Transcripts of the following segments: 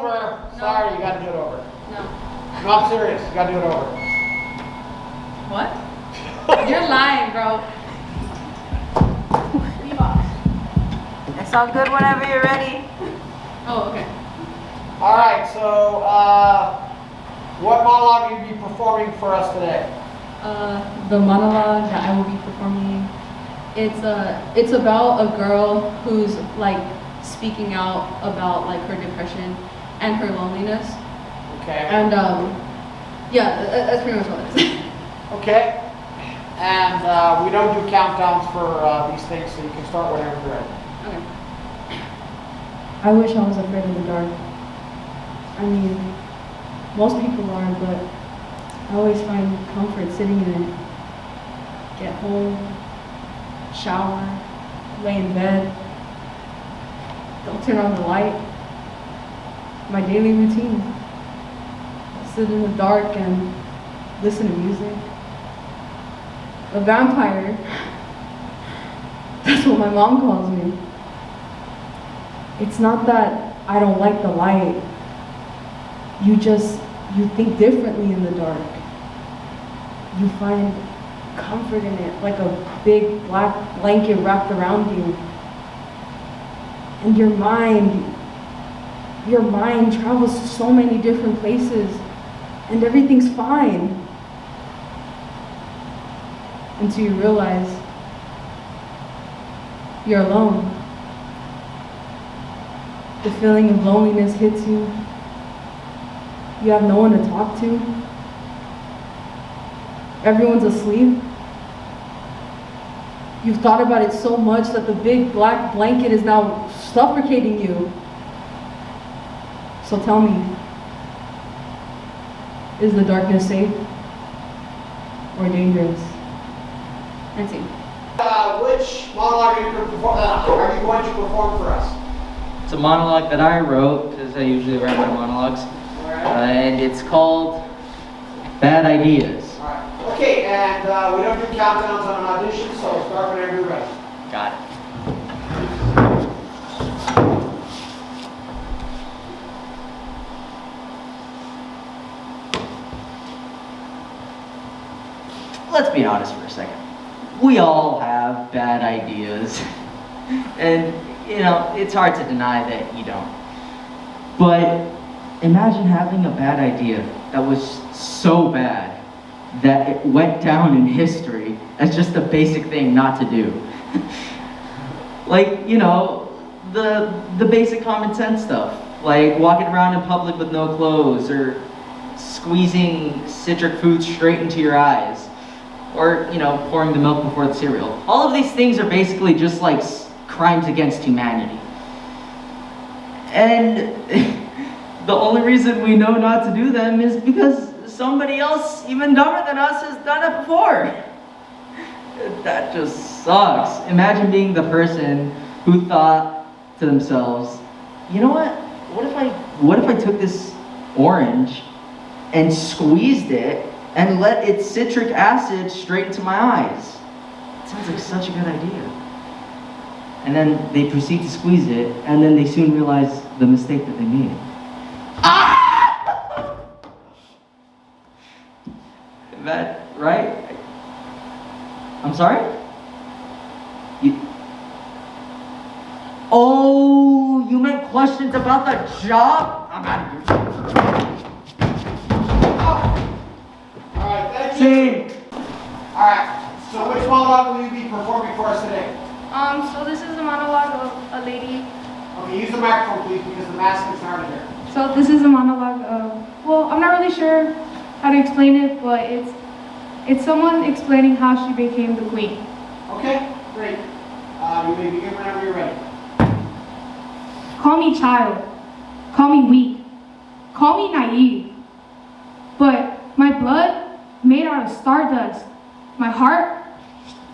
over. No. Sorry, you gotta do it over. No. No, I'm serious. You gotta do it over. What? You're lying, bro. It's all good whenever you're ready. Oh, okay. All right, so what monologue will you be performing for us today? The monologue that I will be performing, it's about a girl who's like speaking out about like her depression and her loneliness. Okay. And yeah, that's pretty much what it is. Okay. And we don't do countdowns for these things, so you can start whenever you're ready. Okay. I wish I was afraid of the dark. I mean, most people are, but I always find comfort sitting in it. Get home, shower, lay in bed, don't turn on the light. My daily routine. Sit in the dark and listen to music. A vampire. That's what my mom calls me. It's not that I don't like the light. You think differently in the dark. You find comfort in it, like a big black blanket wrapped around you. And your mind travels to so many different places, and everything's fine. Until you realize you're alone. The feeling of loneliness hits you. You have no one to talk to. Everyone's asleep. You've thought about it so much that the big black blanket is now suffocating you. So tell me, is the darkness safe or dangerous? Nancy. Which monologue are you going to perform for us? It's a monologue that I wrote, because I usually write my monologues, and it's called Bad Ideas. All right. Okay, and we don't do countdowns on an audition, so start whenever you're ready. Got it. Let's be honest for a second. We all have bad ideas. And, you know, it's hard to deny that you don't. But imagine having a bad idea that was so bad that it went down in history as just a basic thing not to do. Like, you know, the basic common sense stuff, like walking around in public with no clothes, or squeezing citric food straight into your eyes, or, you know, pouring the milk before the cereal. All of these things are basically just like crimes against humanity. And the only reason we know not to do them is because somebody else, even dumber than us, has done it before. That just sucks. Imagine being the person who thought to themselves, you know what? What if I took this orange and squeezed it and let its citric acid straight into my eyes? It sounds like such a good idea. And then they proceed to squeeze it, and then they soon realize the mistake that they made. Ah! That, right? I'm sorry? Oh, you meant questions about the job? I'm out of here. All right, thank you. Chee. All right, so which monologue will you be performing for us today? So this is the monologue of a lady. Okay, use the microphone, please, because the mask is hard to hear. So this is a monologue of, well, I'm not really sure how to explain it, but it's someone explaining how she became the queen. Okay, great. You may begin whenever you're ready. Call me child, call me weak, call me naive, but my blood made out of stardust, my heart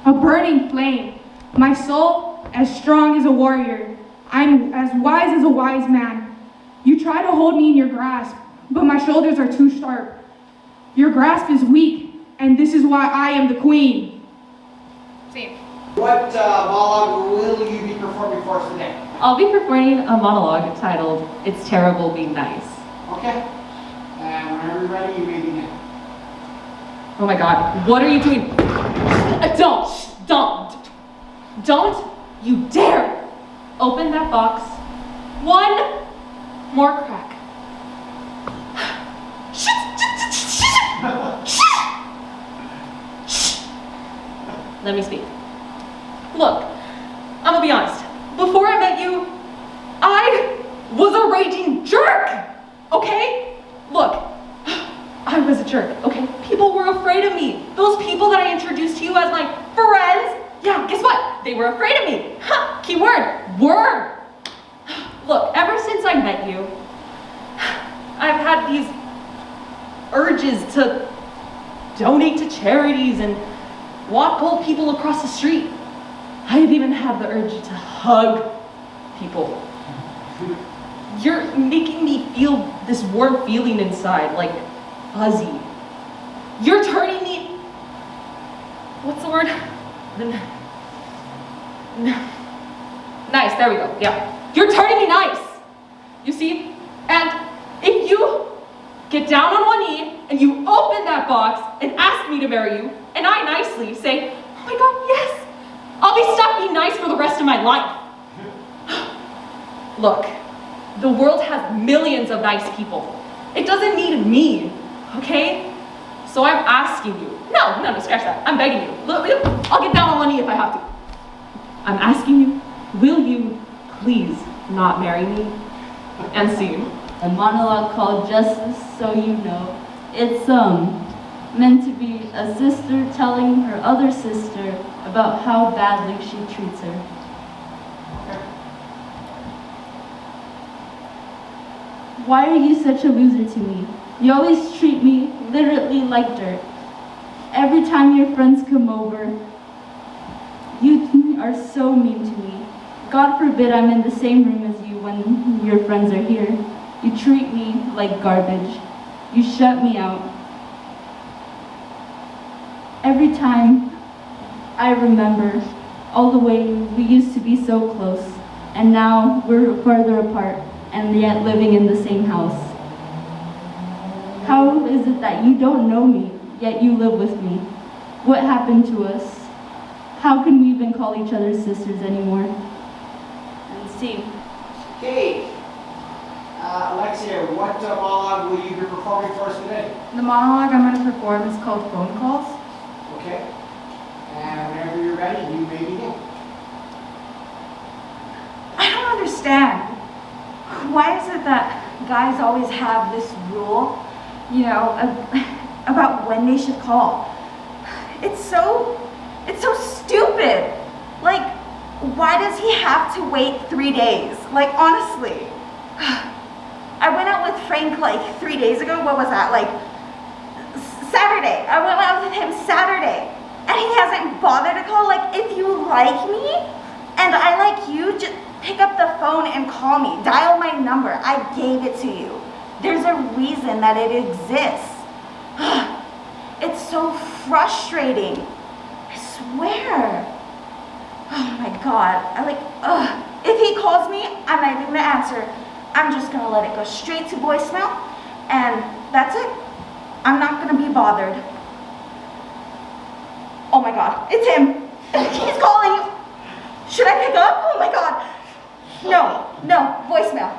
a burning flame, my soul as strong as a warrior, I'm as wise as a wise man. You try to hold me in your grasp, but my shoulders are too sharp. Your grasp is weak, and this is why I am the queen. See. What monologue will you be performing for us today? I'll be performing a monologue titled, It's Terrible Being Nice. Okay. And whenever you're ready, you may begin. Oh my God, what are you doing? Don't you dare open that box one more crack. Let me speak. Look, I'm gonna be honest. Before I met you, I was a raging jerk, okay? Look, I was a jerk, okay? People were afraid of me. Those people that I introduced to you as my friends, yeah, guess what? They were afraid of me. Ha, key word, word. Look, ever since I met you, I've had these urges to donate to charities and walk old people across the street. I've even had the urge to hug people. You're making me feel this warm feeling inside, like fuzzy. You're turning me, what's the word? Nice, there we go, yeah. You're turning me nice, you see? And if you get down on one knee and you open that box and ask me to marry you, and I nicely say, oh my God, yes, I'll be stuck being nice for the rest of my life. Look, the world has millions of nice people. It doesn't need me, okay? So I'm asking you, no, scratch that. I'm begging you. Look, I'll get down on one knee if I have to. I'm asking you, will you please not marry me? And scene. A monologue called Justice, So You Know. It's meant to be a sister telling her other sister about how badly she treats her. Why are you such a loser to me? You always treat me literally like dirt. Every time your friends come over, you are so mean to me. God forbid I'm in the same room as you when your friends are here. You treat me like garbage. You shut me out. Every time I remember all the way we used to be so close, and now we're farther apart, and yet living in the same house. How is it that you don't know me, yet you live with me? What happened to us? How can we even call each other sisters anymore? And see. Okay. Alexia, what monologue will you be performing for us today? The monologue I'm going to perform is called Phone Calls. Okay. And whenever you're ready, you may begin. I don't understand. Why is it that guys always have this rule, about when they should call? It's so stupid. Like, why does he have to wait 3 days? Like, honestly. I went out with Frank like 3 days ago. What was that? Like, Saturday. I went out with him Saturday. And he hasn't bothered to call. Like, if you like me and I like you, just pick up the phone and call me. Dial my number. I gave it to you. There's a reason that it exists. It's so frustrating. I swear. Oh my God. If he calls me, I'm not even gonna answer. I'm just gonna let it go straight to voicemail, and that's it. I'm not gonna be bothered. Oh my God, it's him. He's calling. Should I pick up? Oh my God. No, voicemail.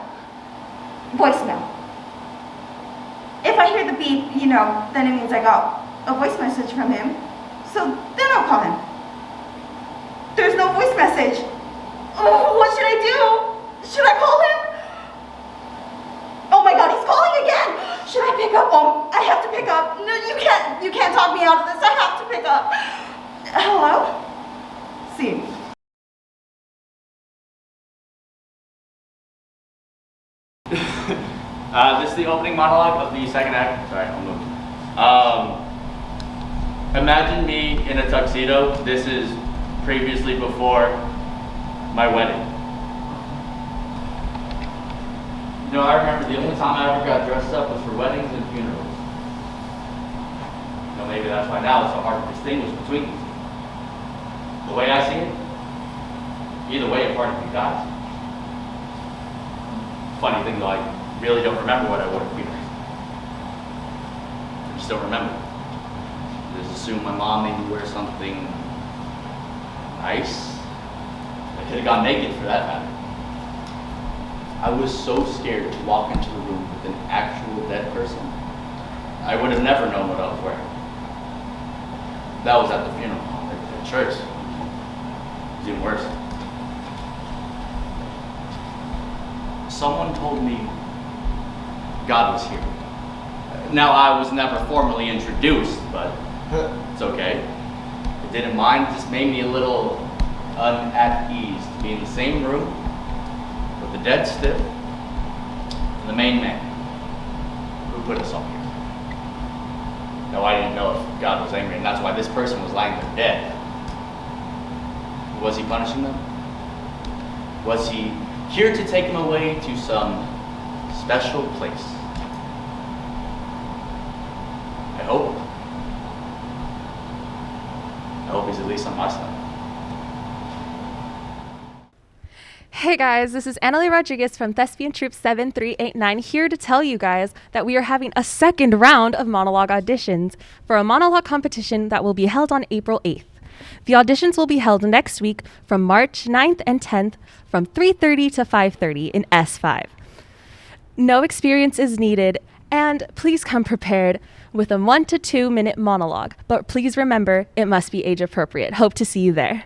Voicemail. If I hear the beep, then it means I got a voice message from him. So then I'll call him. There's no voice message. Oh, what should I do? Should I call him? Oh my God, he's calling again. Should I pick up? Oh, I have to pick up. No, you can't talk me out of this. I have to pick up. Hello? See. This is the opening monologue of the second act. Sorry, I'll move. Imagine me in a tuxedo. This is previously before my wedding. I remember the only time I ever got dressed up was for weddings and funerals. Maybe that's why now it's so hard to distinguish between these. The way I see it, Either way, a part of me dies. Funny thing though, I really don't remember what I wore to funeral. I just don't remember. I just assume my mom made me wear something nice. I could have gone naked for that matter. I was so scared to walk into the room with an actual dead person. I would have never known what I was wearing. That was at the funeral, at church. It was even worse. Someone told me God was here. Now, I was never formally introduced, but it's okay. I didn't mind, it just made me a little at ease to be in the same room with the dead stiff and the main man who put us all here. No, I didn't know if God was angry, and that's why this person was lying there dead. Was he punishing them? Was he here to take him away to some special place? I hope he's at least on my side. Hey guys, this is Aneleh Rodriguez from Thespian Troupe 7389 here to tell you guys that we are having a second round of monologue auditions for a monologue competition that will be held on April 8th. The auditions will be held next week from March 9th and 10th from 3:30 to 5:30 in S5. No experience is needed, and please come prepared with a 1 to 2 minute monologue. But please remember, it must be age appropriate. Hope to see you there.